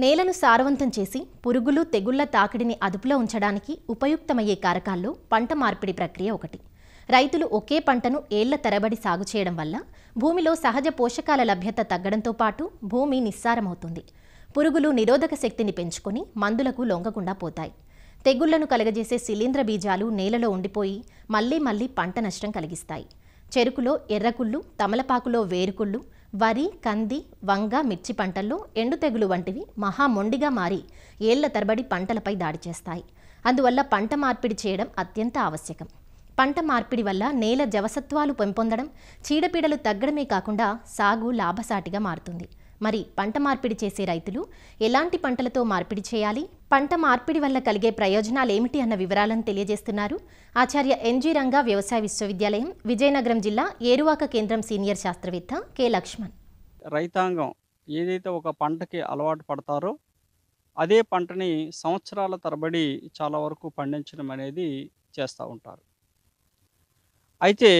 నేలను సారవంతం చేసి పురుగులు తెగుళ్ల తాకిడిని అదుపులో ఉంచడానికి ఉపయుక్తమయ్యే కారకాల్లో పంట మార్పిడి ప్రక్రియ ఒకటి. రైతులు ఒకే పంటను ఏళ్ల తరబడి సాగు చేయడం వల్ల భూమిలో సహజ పోషకాల లభ్యత తగ్గడంతో పాటు భూమి నిస్సారమవుతుంది. పురుగులు నిరోధక శక్తిని పెంచుకొని మందులకు లొంగకుండా పోతాయి. తెగుళ్లను కలగజేసే శిలీంద్ర బీజాలు నేలలో ఉండిపోయి మళ్లీ పంట నష్టం కలిగిస్తాయి. చెరుకులో ఎర్రకుళ్ళు, తమలపాకులో వేరుకుళ్ళు, వరి, కంది, వంగ, మిర్చి పంటల్లో ఎండు తెగులు వంటివి మహా మొండిగా మారి ఏళ్ల తరబడి పంటలపై దాడి చేస్తాయి. అందువల్ల పంట మార్పిడి చేయడం అత్యంత ఆవశ్యకం. పంట మార్పిడి వల్ల నేల జవసత్వాలు పెంపొందడం, చీడపీడలు తగ్గడమే కాకుండా సాగు లాభసాటిగా మారుతుంది. మరి పంట మార్పిడి చేసే రైతులు ఎలాంటి పంటలతో మార్పిడి చేయాలి, పంట మార్పిడి వల్ల కలిగే ప్రయోజనాలేమిటి అన్న వివరాలను తెలియజేస్తున్నారు ఆచార్య ఎన్జీ రంగా వ్యవసాయ విశ్వవిద్యాలయం, విజయనగరం జిల్లా ఏరువాక కేంద్రం సీనియర్ శాస్త్రవేత్త కె లక్ష్మణ్. రైతాంగం ఏదైతే ఒక పంటకి అలవాటు పడతారో అదే పంటని సంవత్సరాల తరబడి చాలా వరకు పండించడం అనేది చేస్తూ ఉంటారు. అయితే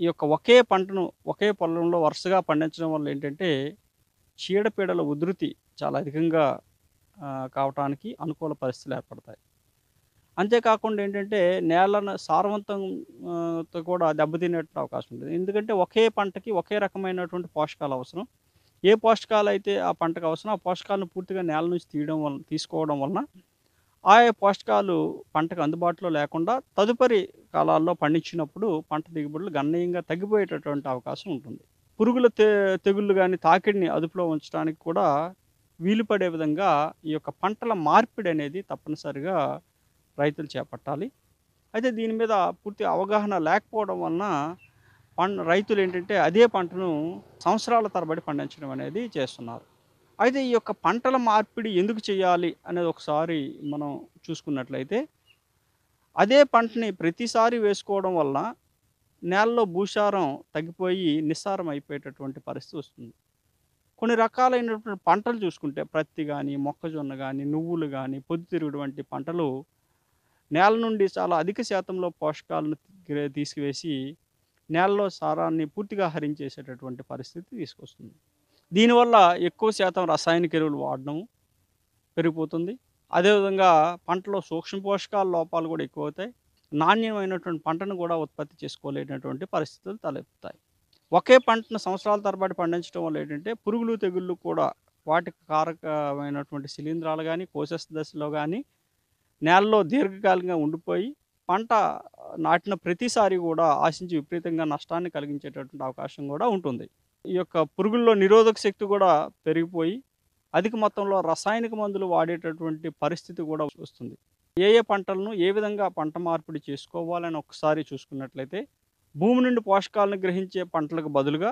ఈ యొక్క ఒకే పంటను ఒకే పొలంలో వరుసగా పండించడం వల్ల ఏంటంటే చీడపీడల ఉధృతి చాలా అధికంగా కావటానికి అనుకూల పరిస్థితులు ఏర్పడతాయి. అంతేకాకుండా ఏంటంటే నేలను సారవంతంతో కూడా దెబ్బతినేటువంటి అవకాశం ఉంటుంది. ఎందుకంటే ఒకే పంటకి ఒకే రకమైనటువంటి పోషకాలు అవసరం. ఏ పోషకాలు అయితే ఆ పంటకు అవసరం ఆ పోషకాలను పూర్తిగా నేల నుంచి తీసుకోవడం వలన ఆయా పోషకాలు పంటకు అందుబాటులో లేకుండా తదుపరి కాలాల్లో పండించినప్పుడు పంట దిగుబడులు గణనీయంగా తగ్గిపోయేటటువంటి అవకాశం ఉంటుంది. పురుగుల తెగుళ్ళు కానీ తాకిడిని అదుపులో ఉంచడానికి కూడా వీలు పడే విధంగా ఈ యొక్క పంటల మార్పిడి అనేది తప్పనిసరిగా రైతులు చేపట్టాలి. అయితే దీని మీద పూర్తి అవగాహన లేకపోవడం వలన రైతులు ఏంటంటే అదే పంటను సంవత్సరాల తరబడి పండించడం అనేది చేస్తున్నారు. అయితే ఈ యొక్క పంటల మార్పిడి ఎందుకు చేయాలి అనేది ఒకసారి మనం చూసుకున్నట్లయితే, అదే పంటని ప్రతిసారి వేసుకోవడం వల్ల నేలలో భూసారం తగ్గిపోయి నిస్సారం అయిపోయేటటువంటి పరిస్థితి వస్తుంది. కొన్ని రకాలైనటువంటి పంటలు చూసుకుంటే ప్రత్తి కానీ, మొక్కజొన్న కానీ, నువ్వులు కానీ, పొద్దుతిరుగుడు వంటి పంటలు నేల నుండి చాలా అధిక శాతంలో పోషకాలను తీసివేసి నేలలో సారాన్ని పూర్తిగా హరించేసేటటువంటి పరిస్థితి తీసుకొస్తుంది. దీనివల్ల ఎక్కువ శాతం రసాయనిక ఎరువులు వాడడం పెరిగిపోతుంది. అదేవిధంగా పంటలో సూక్ష్మ పోషకాల లోపాలు కూడా ఎక్కువవుతాయి. నాణ్యమైనటువంటి పంటను కూడా ఉత్పత్తి చేసుకోలేనటువంటి పరిస్థితులు తలెత్తుతాయి. ఒకే పంటను సంవత్సరాల తరబడి పండించడం వల్ల ఏంటంటే పురుగులు తెగుళ్ళు కూడా వాటికి కారకమైనటువంటి శిలీంధ్రాలు కానీ కోశస్థ దశలో కానీ నేలలో దీర్ఘకాలికంగా ఉండిపోయి పంట నాటిన ప్రతిసారి కూడా ఆశించి విపరీతంగా నష్టాన్ని కలిగించేటటువంటి అవకాశం కూడా ఉంటుంది. ఈ యొక్క పురుగుల్లో నిరోధక శక్తి కూడా పెరిగిపోయి అధిక మొత్తంలో రసాయనిక మందులు వాడేటటువంటి పరిస్థితి కూడా వస్తుంది. ఏ పంటలను ఏ విధంగా పంట మార్పిడి చేసుకోవాలని ఒకసారి చూసుకున్నట్లయితే, భూమి నుండి పోషకాలను గ్రహించే పంటలకు బదులుగా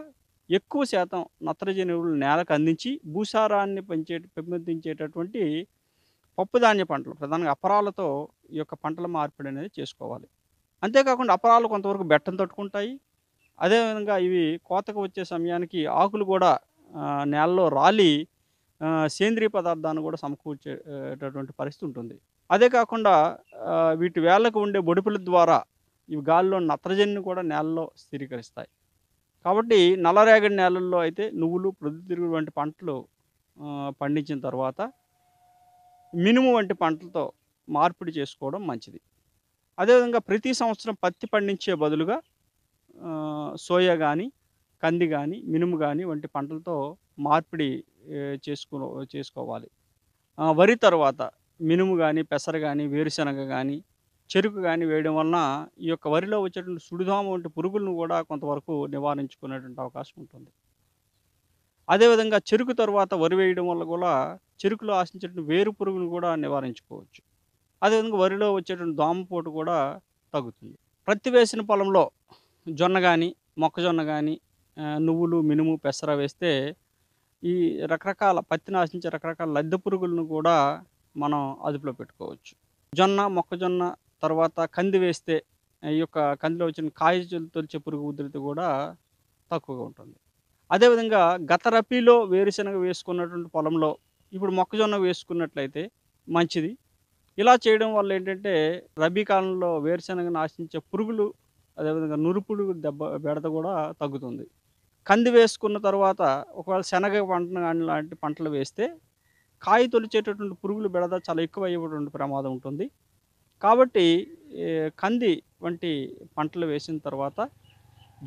ఎక్కువ శాతం నత్రజని ఎరువులు నేలకు అందించి భూసారాన్ని పెంపొందించేటటువంటి పప్పుధాన్య పంటలు ప్రధానంగా అపరాలతో ఈ యొక్క పంటల మార్పిడి అనేది చేసుకోవాలి. అంతేకాకుండా అపరాలు కొంతవరకు బెట్టం తట్టుకుంటాయి. అదేవిధంగా ఇవి కోతకు వచ్చే సమయానికి ఆకులు కూడా నేలలో రాలి సేంద్రియ పదార్థాన్ని కూడా సమకూర్చేటటువంటి పరిస్థితి ఉంటుంది. అదే కాకుండా వీటి వేళ్ళకు ఉండే బొడిపుల ద్వారా ఇవి గాలిలో నత్రజనిని కూడా నేలలో స్థిరీకరిస్తాయి. కాబట్టి నల్లరేగడి నేలల్లో అయితే నువ్వులు, ప్రొద్దుతిరుగుడు వంటి పంటలు పండించిన తర్వాత మినుము వంటి పంటలతో మార్పిడి చేసుకోవడం మంచిది. అదేవిధంగా ప్రతి సంవత్సరం పత్తి పండించే బదులుగా సోయా కానీ, కంది కానీ, మినుము కానీ వంటి పంటలతో మార్పిడి చేసుకోవాలి. వరి తర్వాత మినుము కానీ, పెసర కానీ, వేరుశనగ కానీ, చెరుకు కానీ వేయడం వలన ఈ యొక్క వరిలో వచ్చేటువంటి సుడిదోమ వంటి పురుగులను కూడా కొంతవరకు నివారించుకునేటువంటి అవకాశం ఉంటుంది. అదేవిధంగా చెరుకు తర్వాత వరి వేయడం వల్ల కూడా చెరుకులో ఆశించేటువంటి వేరు పురుగును కూడా నివారించుకోవచ్చు. అదేవిధంగా వరిలో వచ్చేటువంటి దోమపోటు కూడా తగ్గుతుంది. ప్రత్తి వేసిన పొలంలో జొన్న కానీ, మొక్కజొన్న కానీ, నువ్వులు, మినుము, పెసర వేస్తే ఈ రకరకాల పత్తిని ఆశించే రకరకాల లద్దె పురుగులను కూడా మనం అదుపులో పెట్టుకోవచ్చు. జొన్న, మొక్కజొన్న తర్వాత కంది వేస్తే ఈ యొక్క కందిలో వచ్చిన కాయ తొలిచే పురుగు ఉధృతి కూడా తక్కువగా ఉంటుంది. అదేవిధంగా గత రబీలో వేరుశనగ వేసుకున్నటువంటి పొలంలో ఇప్పుడు మొక్కజొన్న వేసుకున్నట్లయితే మంచిది. ఇలా చేయడం వల్ల ఏంటంటే రబీ కాలంలో వేరుశనగను ఆశించే పురుగులు, అదేవిధంగా నురుపుడు బెడద కూడా తగ్గుతుంది. కంది వేసుకున్న తర్వాత ఒకవేళ శనగ పంట లాంటి పంటలు వేస్తే కాయ తొలిచేటటువంటి పురుగుల బెడద చాలా ఎక్కువ అయ్యేటువంటి ప్రమాదం ఉంటుంది. కాబట్టి కంది వంటి పంటలు వేసిన తర్వాత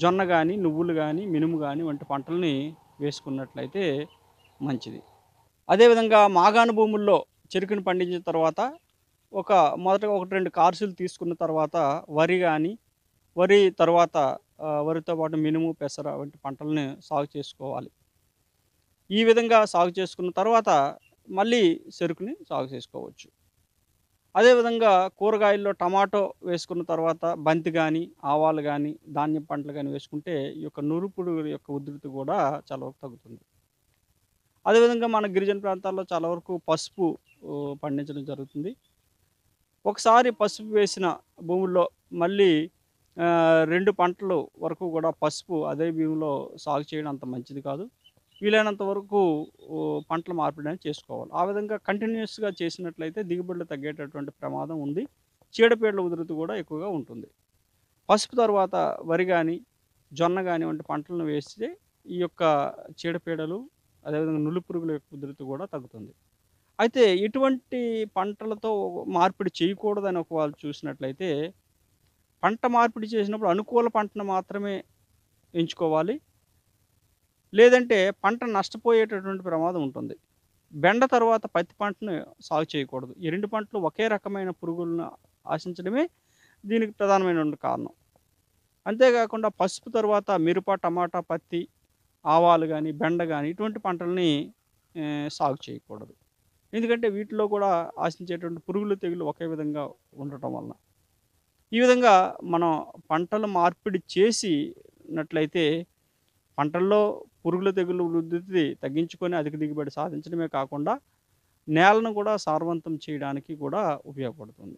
జొన్న గాని, నువ్వులు గాని, మినుము గాని వంటి పంటల్ని వేసుకున్నట్లయితే మంచిది. అదేవిధంగా మాగాణు భూముల్లో చెరుకుని పండించిన తర్వాత మొదటగా 1, 2 కార్సులు తీసుకున్న తర్వాత వరి గాని, వరి తర్వాత వరితో పాటు మినుము, పెసర వంటి పంటల్ని సాగు చేసుకోవాలి. ఈ విధంగా సాగు చేసుకున్న తర్వాత మళ్ళీ చెరుకుని సాగు చేసుకోవచ్చు. అదేవిధంగా కూరగాయల్లో టమాటో వేసుకున్న తర్వాత బంతి గాని, ఆవాలు గాని, ధాన్యం పంటలు గాని వేసుకుంటే ఈ యొక్క నురుపురుగుల యొక్క ఉధృతి కూడా చాలా వరకు తగ్గుతుంది. అదేవిధంగా మన గిరిజన ప్రాంతాల్లో చాలా వరకు పసుపు పండించడం జరుగుతుంది. ఒకసారి పసుపు వేసిన భూముల్లో మళ్ళీ 2 పంటలు వరకు కూడా పసుపు అదే భూమిలో సాగు చేయడం అంత మంచిది కాదు. వీలైనంత వరకు పంటల మార్పిడి అనేది చేసుకోవాలి. ఆ విధంగా కంటిన్యూయస్‌గా చేసినట్లయితే దిగుబడులు తగ్గేటటువంటి ప్రమాదం ఉంది. చీడపీడల ఉధృతి కూడా ఎక్కువగా ఉంటుంది. పసుపు తర్వాత వరి గాని, జొన్న గాని వంటి పంటలను వేస్తే ఈ యొక్క చీడపీడలు, అదేవిధంగా నులిపురుగుల యొక్క ఉధృతి కూడా తగ్గుతుంది. అయితే ఇటువంటి పంటలతో మార్పిడి చేయకూడదని వాళ్ళు చూసినట్లయితే, పంట మార్పిడి చేసినప్పుడు అనుకూల పంటను మాత్రమే ఎంచుకోవాలి. లేదంటే పంట నష్టపోయేటటువంటి ప్రమాదం ఉంటుంది. బెండ తర్వాత పత్తి పంటను సాగు చేయకూడదు. ఈ 2 పంటలు ఒకే రకమైన పురుగులను ఆశించడమే దీనికి ప్రధానమైనటువంటి కారణం. అంతేకాకుండా పసుపు తర్వాత మిరప, టమాటా, పత్తి, ఆవాలు గాని, బెండ గాని ఇటువంటి పంటల్ని సాగు చేయకూడదు. ఎందుకంటే వీటిలో కూడా ఆశించేటువంటి పురుగులు, తెగులు ఒకే విధంగా ఉండటం వలన. ఈ విధంగా మనం పంటలు మార్పిడి చేసినట్లయితే పంటల్లో పురుగుల, తెగులు ఉధృతి తగ్గించుకొని అధిక దిగుబడి సాధించడమే కాకుండా నేలను కూడా సారవంతం చేయడానికి కూడా ఉపయోగపడుతుంది.